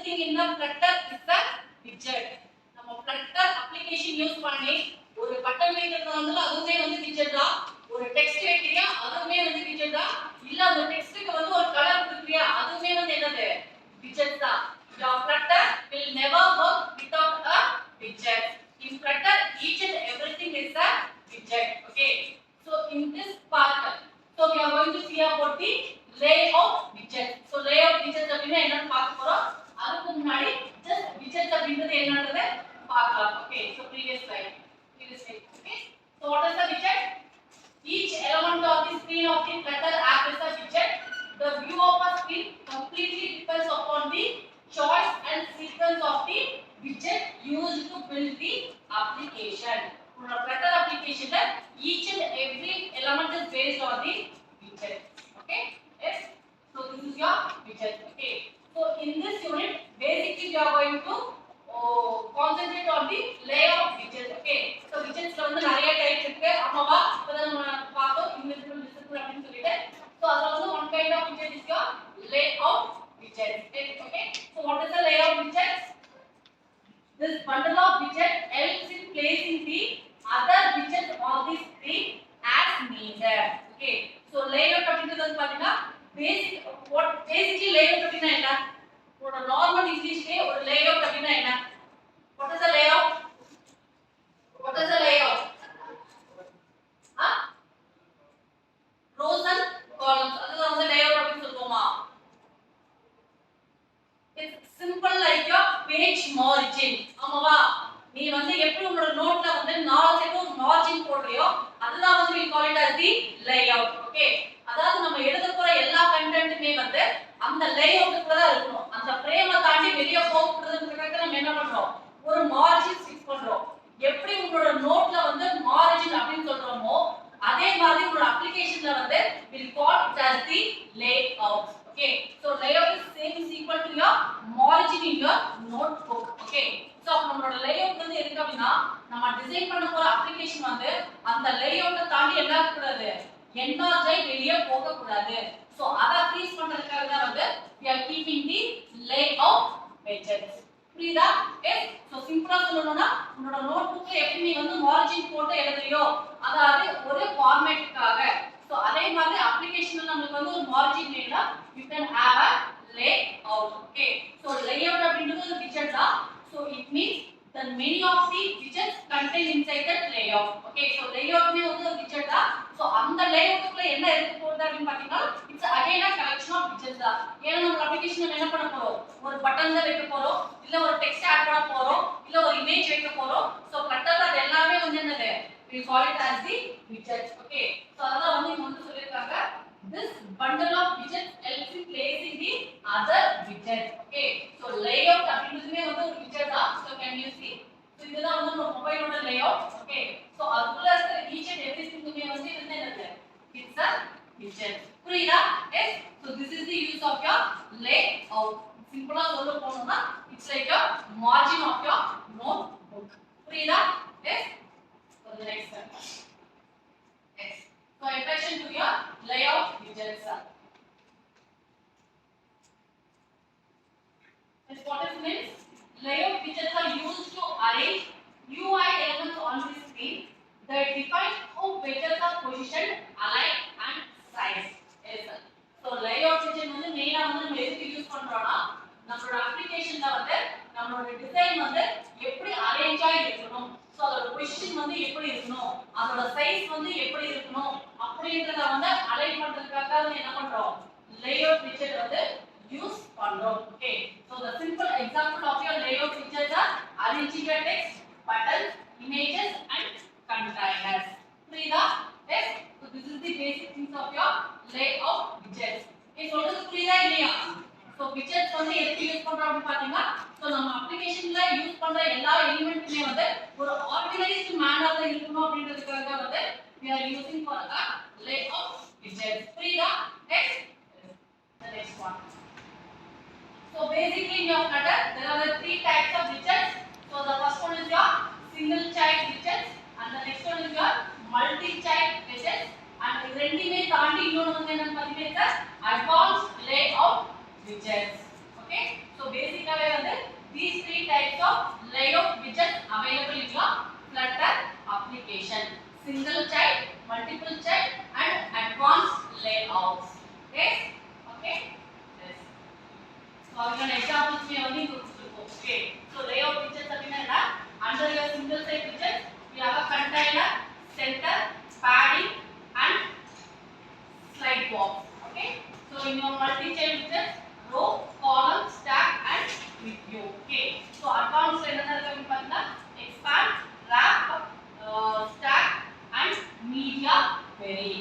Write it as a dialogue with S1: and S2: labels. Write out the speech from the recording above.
S1: everything in the Flutter is the widget. நம்ம Flutter application use பண்ணி ஒரு button வைக்கிறதுனால அதுவே வந்து widget தான். ஒரு டெக்ஸ்ட் வைக்கிறியா அதுவே வந்து widget தான். இல்ல அந்த டெக்ஸ்ட்க்கு வந்து ஒரு கலர் கொடுக்கறியா அதுவே வந்து என்னது widget தான். Your Flutter will never work without a widget. In Flutter each and everything is a widget. Okay. So in this part, so we are going to see about the layout widget. So layout widget அப்படினா என்னன்னு பார்க்க போறோம். அதுக்கு முன்னாடி just widget அப்படின்றது என்னன்றதை பார்க்கலாம். Okay. So previous slide. Okay. So what is the widget? Each element of the screen of the Flutter app is a widget. The view of a screen completely depends upon the choice and sequence of the widget used to build the application. For a Flutter application, each and every element is based on the widget. Okay? Yes. So this is your widget. Okay. So in this unit, basically we are going to concentrate on the layout widget. Okay. So widgets la வந்து நிறைய types இருக்கு. அம்மாவா இப்பதான் நம்ம பார்த்தோம் invisible, visible அப்படினு சொல்லிட்டு. So அதுல வந்து one kind of widget is your layout widget. Okay. So what is the layout widget? This bundle of widgets helps in placing the other widgets on the screen as needed. Okay. So layout அப்படின்றது பாத்தீங்கன்னா basically layout அப்படினா என்ன? ஒரு normal இங்கிலீஷ்லயே ஒரு layout அப்படினா என்ன? What is the layout? What is the layout? Rows and columns. அதுதான் வந்து layout அப்படினு சொல்லுவோமா? It's simple like your page margin. ஆமாவா நீ வந்து எப்படி உங்களோட நோட்ல வந்து 4 செகண்ட் மார்ஜின் போடுறியோ அதுதான் வந்து we call it as the layout. Okay. அதாவது நம்ம எழுத போற எல்லா கண்டென்ட்டுமே வந்து அந்த லேஅவுட்க்குள்ள தான் இருக்கணும். அந்த ஃப்ரேமை தாண்டி வெளிய போக கூடாதுன்றதுக்காக நம்ம என்ன பண்றோம்? ஒரு மார்ஜின் ஃபிக்ஸ் பண்றோம். எப்படி உங்களோட நோட்ல வந்து மார்ஜின் அப்படினு சொல்றோமோ அதே மாதிரி உங்களோட அப்ளிகேஷன்ல வந்து we call it as the layout. Okay. So layout is same is equal to your margin in your notebook. Okay. So நம்மளோட layout வந்து எதுக்கு அப்படினா நம்ம டிசைன் பண்ண போற அப்ளிகேஷன் வந்து அந்த லேஅவுட்டை தாண்டி என்ன ஆக கூடாது? என்லார்ஜ் வெளிய போக கூடாது. So அத ஃப்ரீஸ் பண்றதுக்காக தான் வந்து we are keeping the layout widgets. புரியுதா? Okay. So சிம்பிளா சொல்லணும்னா உங்களோட நோட்புக்ல எப்படி நீ வந்து மார்ஜின் போட்டு எழுதுறியோ அதாவது ஒரு ஃபார்மேட்டுக்காக. So அதே மாதிரி அப்ளிகேஷன்ல நமக்கு வந்து ஒரு மார்ஜின் வேணும்னா you can have a layout. Okay. So layout அப்படின்றது ஒரு widget தான். So it means the many of the widgets contained inside that layout. Okay. So layout மே வந்து ஒரு widget தான். So அந்த லேஅவுட்க்குள்ள என்ன இருக்க போகுது அப்படினு பாத்தீங்கன்னா it's again a collection of widgets தான். ஏன்னா நம்ம அப்ளிகேஷன்ல என்ன பண்ண போறோம்? ஒரு பட்டன் தான் வைக்க போறோம், இல்ல ஒரு டெக்ஸ்ட் ஆட் பண்ண போறோம், இல்ல ஒரு இமேஜ் வைக்க போறோம். So Flutterல அது எல்லாமே வந்து என்னது? We call it as the widgets. Okay. So அதான் வந்து இங்க வந்து சொல்லிருக்காங்க this bundle of widgets helps in placing the other widgets. Okay. So layout அப்படின்றதுமே வந்து ஒரு widget தான். So can you see? So இதுதான் வந்து நம்ம மொபைலோட layout. Okay. So அதுக்குள்ள இருக்கிற each and everything வந்து என்னது? It's a widget. புரியுதா? Yes. So this is the use of your layout. சிம்பிளா சொல்ல போனோம்னா it's like a margin of your notebook. புரியுதா? Yes. So the next one. Yes. So introduction to your layout widgets. Yes, what it means? Layout widgets are used to arrange UI elements on the screen that define how pages are positioned, aligned and sized. Yes, sir. So layout widget வந்து மெயினா வந்து நம்ம எதுக்கு use பண்றோம்னா நம்மளோட அப்ளிகேஷன்ல வந்து நம்மளோட design வந்து எப்படி அரேஞ்ச் ஆகி இருக்கணும், சோ அதோட பொசிஷன் வந்து எப்படி இருக்கணும், அதோட சைஸ் வந்து எப்படி இருக்கணும் அப்படின்றத வந்து அலைன் பண்றதுக்காக வந்து என்ன பண்றோம்? layout widget வந்து யூஸ் பண்றோம். Okay. So the simple example of your layout widgets are arranging your text, buttons, images and containers. புரியுதா? Yes. So this is the basic things of your layout widgets. இது சொல்றது புரியுதா இல்லையா? So widgets வந்து எதுக்கு use பண்றோம் அப்படி பாத்தீங்கன்னா so நம்ம அப்ளிகேஷன்ல யூஸ் பண்ற எல்லா எலிமெண்ட்ஸுமே வந்து ஒரு ஆர்கனைஸ்ட் மேனர்ல இருக்கணும் அப்படின்றதுக்காக வந்து we are using for a layout widgets. புரியுதா? Next. The next one. So basically in your Flutter there are the three types of widgets. So the first one is your single child widgets and the next one is your multi child widgets and இது ரெண்டுமே தாண்டி இன்னொரு வந்து என்னன்னு பாத்தீங்கன்னா advanced layout widgets. Okay. So basically available in your Flutter application. Single child, multiple child, and advanced layouts. Yes? Okay? Yes. So, அதுக்கான examples வந்து இங்க கொடுத்துருக்கோம். Okay. So, layout features அப்படின்னா என்ன? Under your single site features, you have a container, center, padding, and slide box. Okay. So, in your multi-child features, row, column, stack, and video. Okay. So, advanced என்னென்ன இருக்கு அப்படின்னு பார்த்தீங்கன்னா expand, wrap, stack, and media query.